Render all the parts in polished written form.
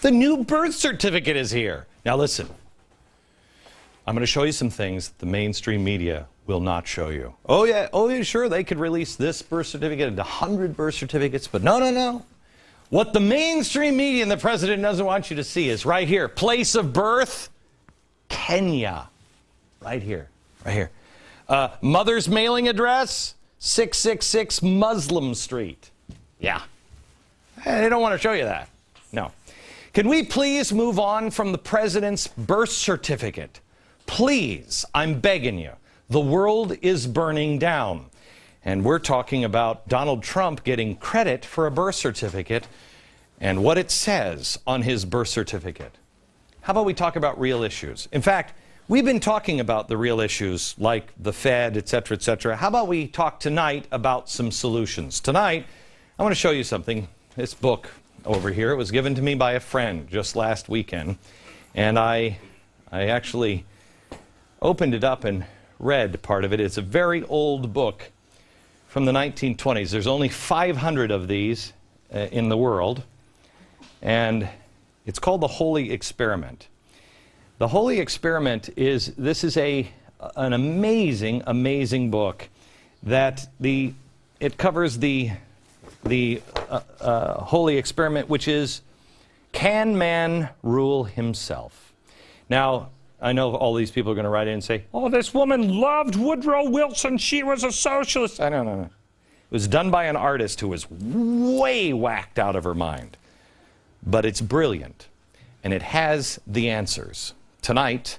The new birth certificate is here. Now listen, I'm going to show you some things the mainstream media will not show you. Oh yeah, sure, they could release this birth certificate and 100 birth certificates, but no. What the mainstream media and the president doesn't want you to see is right here. Place of birth, Kenya. Right here. Mother's mailing address, 666 Muslim Street. Yeah. They don't want to show you that. No. Can we please move on from the president's birth certificate? Please, I'm begging you. The world is burning down. And we're talking about Donald Trump getting credit for a birth certificate and what it says on his birth certificate. How about we talk about real issues? In fact, we've been talking about the real issues like the Fed, et cetera, et cetera. How about we talk tonight about some solutions? Tonight, I want to show you something. This book over here, it was given to me by a friend just last weekend. And I actually opened it up and read part of it. It's a very old book from the 1920s. There's only 500 of these in the world. And it's called The Holy Experiment. The Holy Experiment is an amazing, amazing book that it covers the Holy Experiment, which is, can man rule himself? Now, I know all these people are going to write in and say, oh, this woman loved Woodrow Wilson. She was a socialist. I don't know. It was done by an artist who was way whacked out of her mind. But it's brilliant, and it has the answers. Tonight,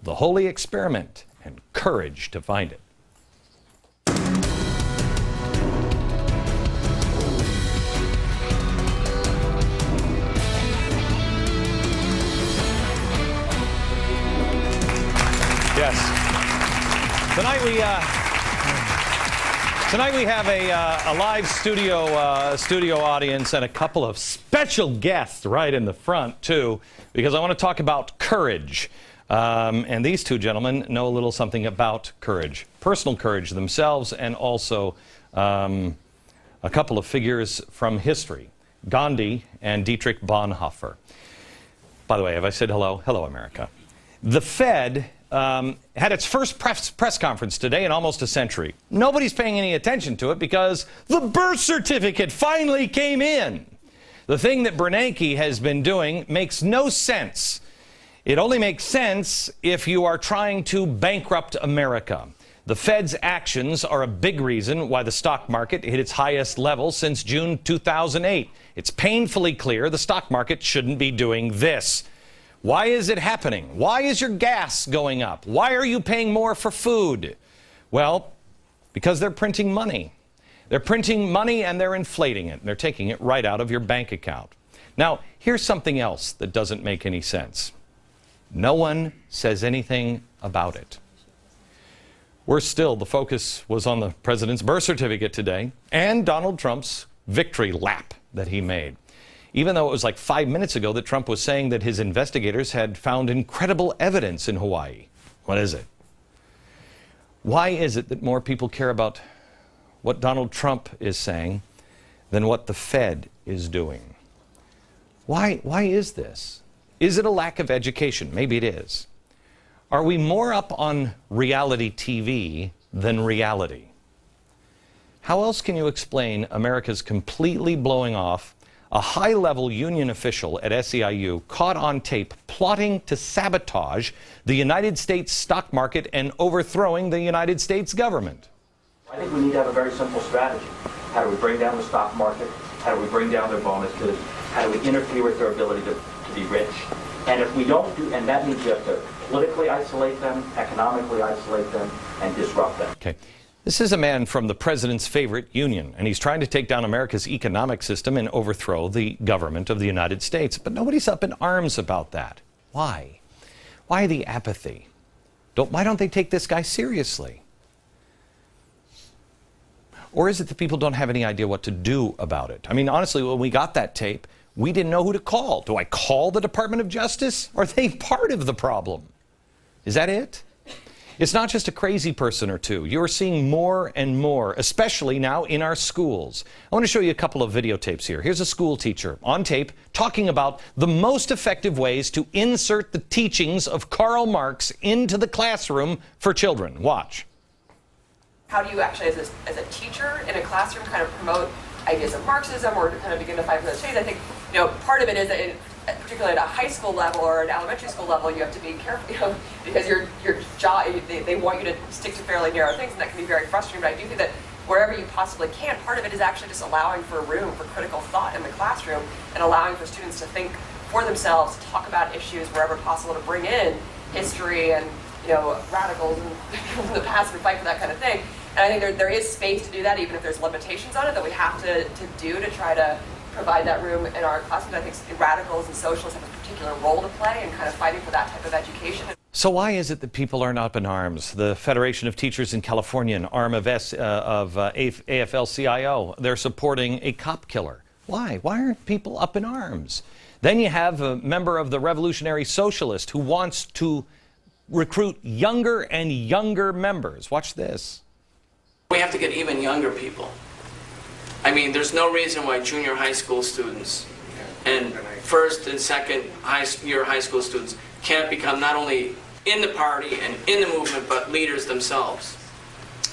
The Holy Experiment and courage to find it. Yes. Tonight we have a live studio audience and a couple of special guests right in the front too, because I want to talk about courage. And these two gentlemen know a little something about courage, personal courage themselves, and also a couple of figures from history, Gandhi and Dietrich Bonhoeffer. By the way, have I said hello? Hello, America. The Fed had its first press conference today in almost a century. Nobody's paying any attention to it because the birth certificate finally came in. The thing that Bernanke has been doing makes no sense. It only makes sense if you are trying to bankrupt America. The Fed's actions are a big reason why the stock market hit its highest level since June 2008. It's painfully clear the stock market shouldn't be doing this. Why is it happening? Why is your gas going up? Why are you paying more for food? Well, because they're printing money. They're printing money and they're inflating it. And they're taking it right out of your bank account. Now, here's something else that doesn't make any sense. No one says anything about it. Worse still, the focus was on the president's birth certificate today and Donald Trump's victory lap that he made. Even though it was like 5 minutes ago that Trump was saying that his investigators had found incredible evidence in Hawaii. What is it? Why is it that more people care about what Donald Trump is saying than what the Fed is doing? Why is this? Is it a lack of education? Maybe it is. Are we more up on reality TV than reality? How else can you explain America's completely blowing off a high-level union official at SEIU caught on tape plotting to sabotage the United States stock market and overthrowing the United States government? I think we need to have a very simple strategy. How do we bring down the stock market? How do we bring down their bonuses? How do we interfere with their ability to be rich? And if we don't do, and that means you have to politically isolate them, economically isolate them, and disrupt them. Okay. This is a man from the president's favorite union, and he's trying to take down America's economic system and overthrow the government of the United States. But nobody's up in arms about that. Why? Why the apathy? Why don't they take this guy seriously? Or is it that people don't have any idea what to do about it? I mean, honestly, when we got that tape, we didn't know who to call. Do I call the Department of Justice? Are they part of the problem? Is that it? It's not just a crazy person or two. You're seeing more and more, especially now in our schools. I want to show you a couple of videotapes here. Here's a school teacher on tape talking about the most effective ways to insert the teachings of Karl Marx into the classroom for children. Watch. How do you actually, as a teacher in a classroom, kind of promote ideas of Marxism or to kind of begin to fight for those studies? I think, part of it is that particularly at a high school level or an elementary school level, you have to be careful, because your job, they want you to stick to fairly narrow things, and that can be very frustrating. But I do think that wherever you possibly can, part of it is actually just allowing for room for critical thought in the classroom and allowing for students to think for themselves, to talk about issues wherever possible, to bring in history and radicals and people from the past and fight for that kind of thing. And I think there is space to do that, even if there's limitations on it, that we have to do to try to provide that room in our classrooms. I think radicals and socialists have a particular role to play in kind of fighting for that type of education. So why is it that people are not up in arms? The Federation of Teachers in California, an arm of AFL-CIO, they're supporting a cop killer. Why? Why aren't people up in arms? Then you have a member of the Revolutionary Socialist who wants to recruit younger and younger members. Watch this. We have to get even younger people. I mean, there's no reason why junior high school students and first and second year high school students can't become not only in the party and in the movement, but leaders themselves.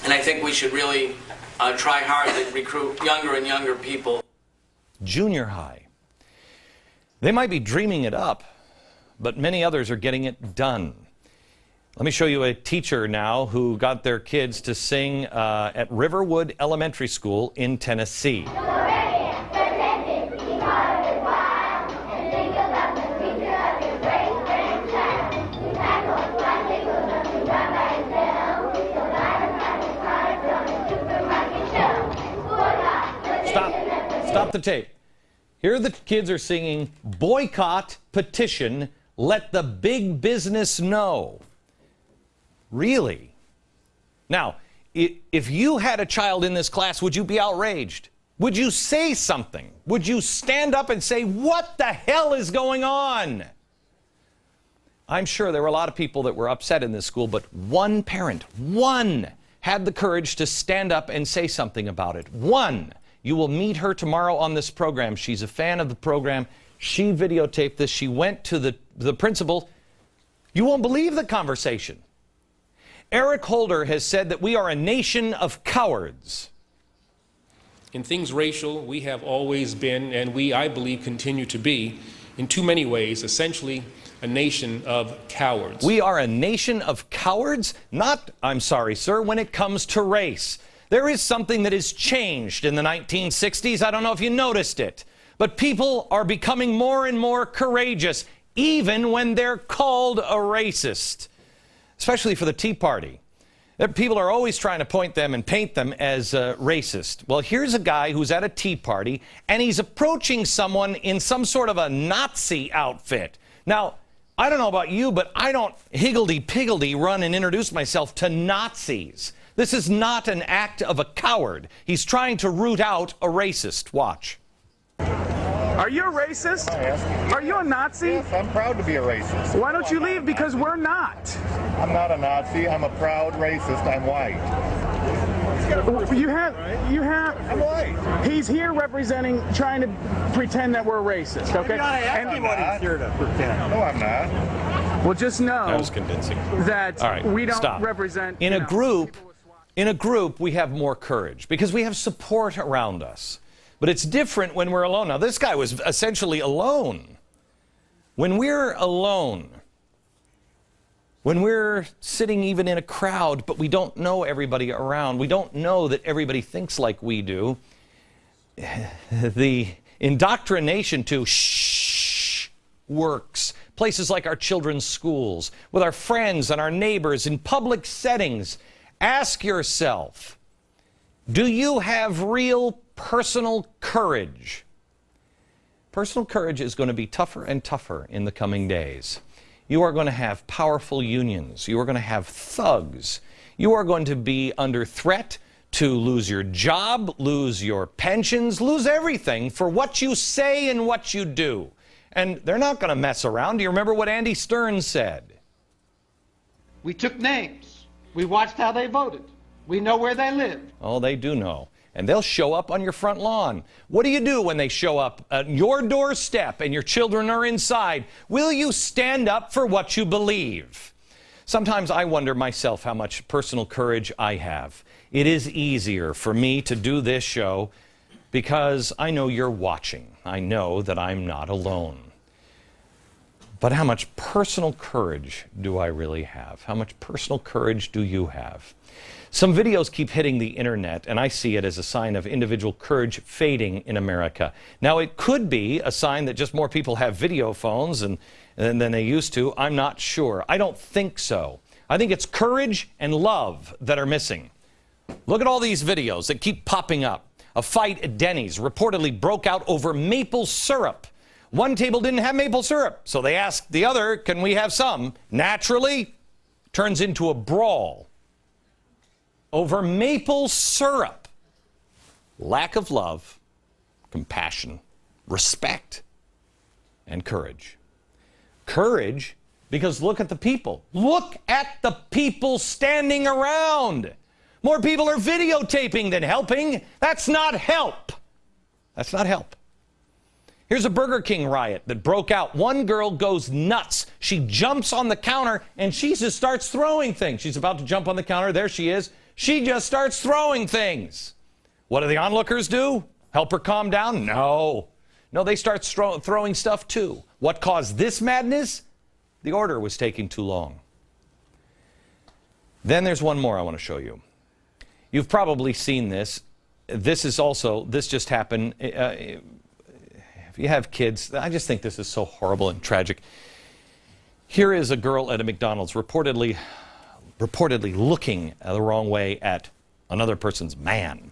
And I think we should really try hard to recruit younger and younger people. Junior high. They might be dreaming it up, but many others are getting it done. Let me show you a teacher now who got their kids to sing at Riverwood Elementary School in Tennessee. Stop the tape. Here the kids are singing, "Boycott, petition, let the big business know." Really? Now, if you had a child in this class, would you be outraged? Would you say something? Would you stand up and say, "What the hell is going on?" I'm sure there were a lot of people that were upset in this school, but one parent, one, had the courage to stand up and say something about it. One. You will meet her tomorrow on this program. She's a fan of the program. She videotaped this. She went to the principal. You won't believe the conversation. Eric Holder has said that we are a nation of cowards. In things racial, we have always been, and we, I believe, continue to be, in too many ways, essentially a nation of cowards. We are a nation of cowards? Not, I'm sorry, sir, when it comes to race. There is something that has changed in the 1960s. I don't know if you noticed it, but people are becoming more and more courageous, even when they're called a racist. Especially for the Tea Party. People are always trying to point them and paint them as racist. Well, here's a guy who's at a Tea Party, and he's approaching someone in some sort of a Nazi outfit. Now, I don't know about you, but I don't higgledy-piggledy run and introduce myself to Nazis. This is not an act of a coward. He's trying to root out a racist. Watch. Are you a racist? Are you a Nazi? Yes, I'm proud to be a racist. Why don't you leave? Because we're not. I'm not a Nazi. I'm a proud racist. I'm white. I'm white. He's here representing, trying to pretend that we're racist, okay? Anybody's here to pretend. No, I'm not. Well, just know That was convincing. that All right, we don't stop. represent... In a group, we have more courage because we have support around us. But it's different when we're alone. Now, this guy was essentially alone. When we're alone, when we're sitting even in a crowd, but we don't know everybody around, we don't know that everybody thinks like we do, the indoctrination to shh works. Places like our children's schools, with our friends and our neighbors, in public settings. Ask yourself, do you have real personal courage? Personal courage is going to be tougher and tougher in the coming days. You are going to have powerful unions. You are going to have thugs. You are going to be under threat to lose your job, lose your pensions, lose everything for what you say and what you do. And they're not going to mess around. Do you remember what Andy Stern said? We took names We watched how they voted. We know where they live. Oh, they do know. And they'll show up on your front lawn. What do you do when they show up at your doorstep and your children are inside? Will you stand up for what you believe? Sometimes I wonder myself how much personal courage I have. It is easier for me to do this show because I know you're watching. I know that I'm not alone. But how much personal courage do I really have? How much personal courage do you have? Some videos keep hitting the internet, and I see it as a sign of individual courage fading in America. Now, it could be a sign that just more people have video phones than they used to. I'm not sure. I don't think so. I think it's courage and love that are missing. Look at all these videos that keep popping up. A fight at Denny's reportedly broke out over maple syrup. One table didn't have maple syrup, so they asked the other, can we have some? Naturally, turns into a brawl over maple syrup. Lack of love, compassion, respect, and courage. Courage, because look at the people. Look at the people standing around. More people are videotaping than helping. That's not help. That's not help. Here's a Burger King riot that broke out. One girl goes nuts. She jumps on the counter and she just starts throwing things. She's about to jump on the counter. There she is. She just starts throwing things. What do the onlookers do? Help her calm down? No. No, they start throwing stuff too. What caused this madness? The order was taking too long. Then there's one more I want to show you. You've probably seen this. This just happened. If you have kids, I just think this is so horrible and tragic. Here is a girl at a McDonald's reportedly looking the wrong way at another person's man.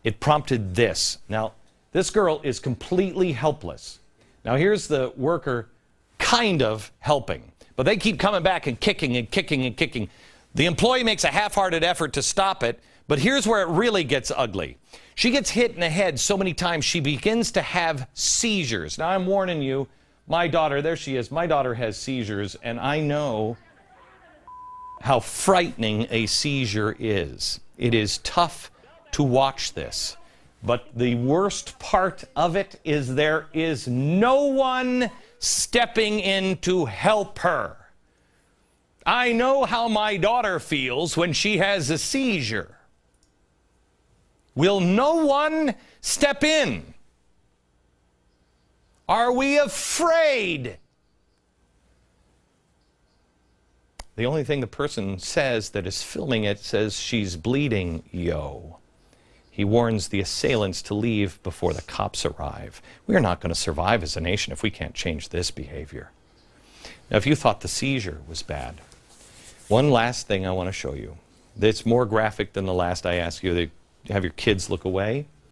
It prompted this. Now, this girl is completely helpless. Now, here's the worker kind of helping, but they keep coming back and kicking and kicking and kicking. The employee makes a half-hearted effort to stop it, but here's where it really gets ugly. She gets hit in the head so many times she begins to have seizures. Now, I'm warning you, my daughter, there she is, my daughter has seizures, and I know how frightening a seizure is. It is tough to watch this, but the worst part of it is there is no one stepping in to help her. I know how my daughter feels when she has a seizure. Will no one step in? Are we afraid? The only thing the person says that is filming it says she's bleeding, yo. He warns the assailants to leave before the cops arrive. We are not going to survive as a nation if we can't change this behavior. Now, if you thought the seizure was bad, one last thing I want to show you. It's more graphic than the last I asked you to have your kids look away.